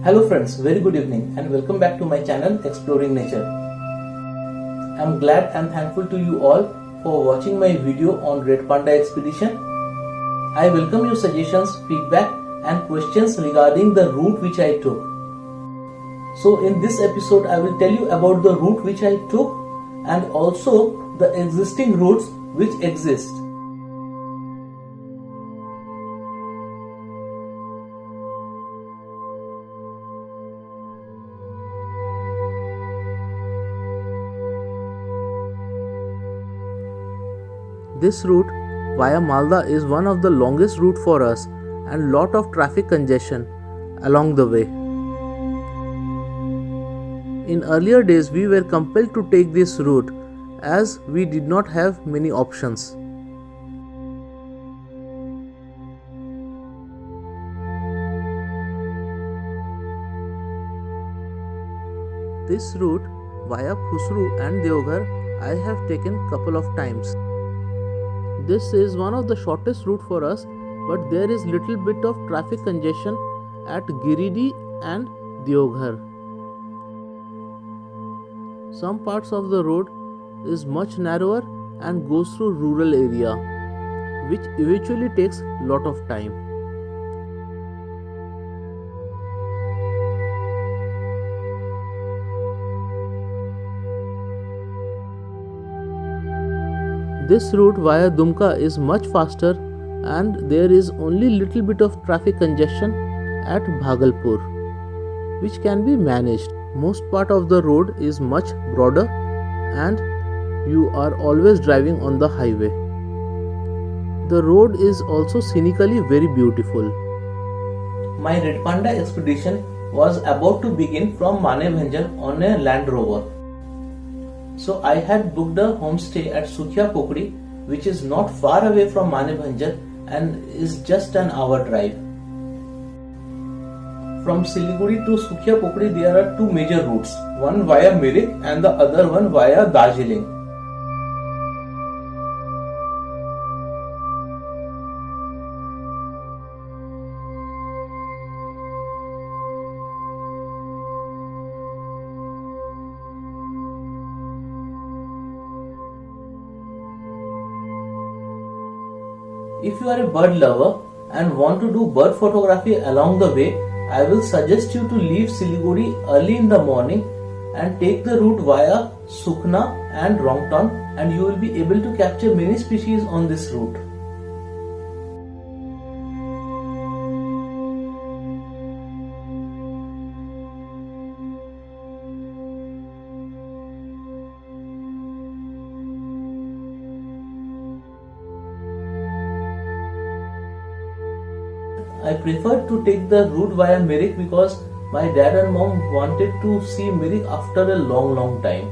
Hello friends, very good evening and welcome back to my channel Exploring Nature. I am glad and thankful to you all for watching my video on Red Panda expedition. I welcome your suggestions, feedback and questions regarding the route which I took. So in this episode I will tell you about the route which I took and also the existing routes which exist. This route via Malda is one of the longest route for us and lot of traffic congestion along the way. In earlier days we were compelled to take this route as we did not have many options. This route via Phusru and Deoghar I have taken couple of times. This is one of the shortest route for us, but there is little bit of traffic congestion at Giridih and Deoghar. Some parts of the road is much narrower and goes through rural area, which eventually takes lot of time. This route via Dumka is much faster and there is only little bit of traffic congestion at Bhagalpur, which can be managed. Most part of the road is much broader and you are always driving on the highway. The road is also scenically very beautiful. My Red Panda expedition was about to begin from Manebhanjar on a Land Rover. So I had booked a homestay at Sukhia Pokri, which is not far away from Manebhanjar and is just an hour drive. From Siliguri to Sukhia Pokri there are two major routes, one via Mirik and the other one via Darjeeling. If you are a bird lover and want to do bird photography along the way, I will suggest you to leave Siliguri early in the morning and take the route via Sukhna and Rongton, and you will be able to capture many species on this route. I preferred to take the route via Mirik because my dad and mom wanted to see Mirik after a long time.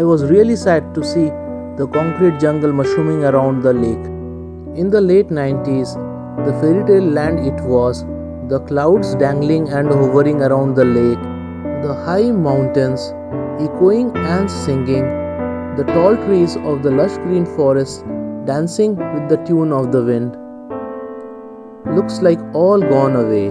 was really sad to see the concrete jungle mushrooming around the lake. In the late 90s, the fairy tale land it was, the clouds dangling and hovering around the lake, the high mountains echoing and singing, the tall trees of the lush green forest dancing with the tune of the wind. Looks like all gone away.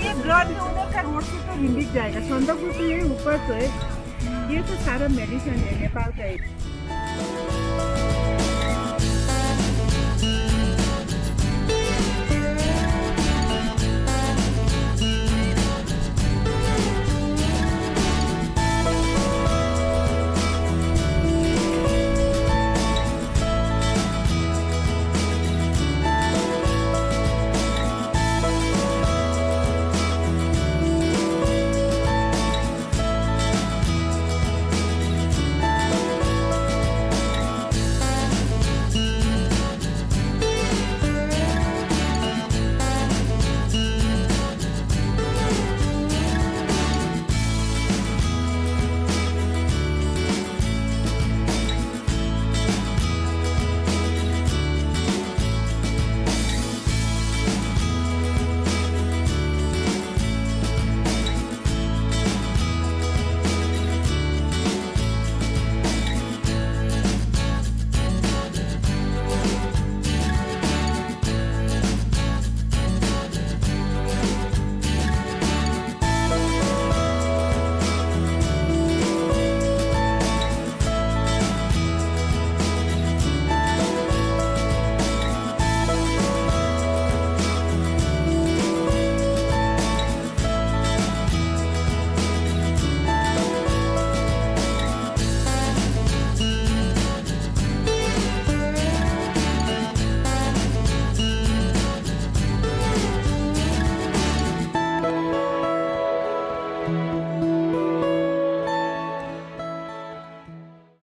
ये block में उधर का road से तो release जाएगा। सन्दकपुर तो यही ऊपर तो है। ये तो सारा मेडिसिन है नेपाल का।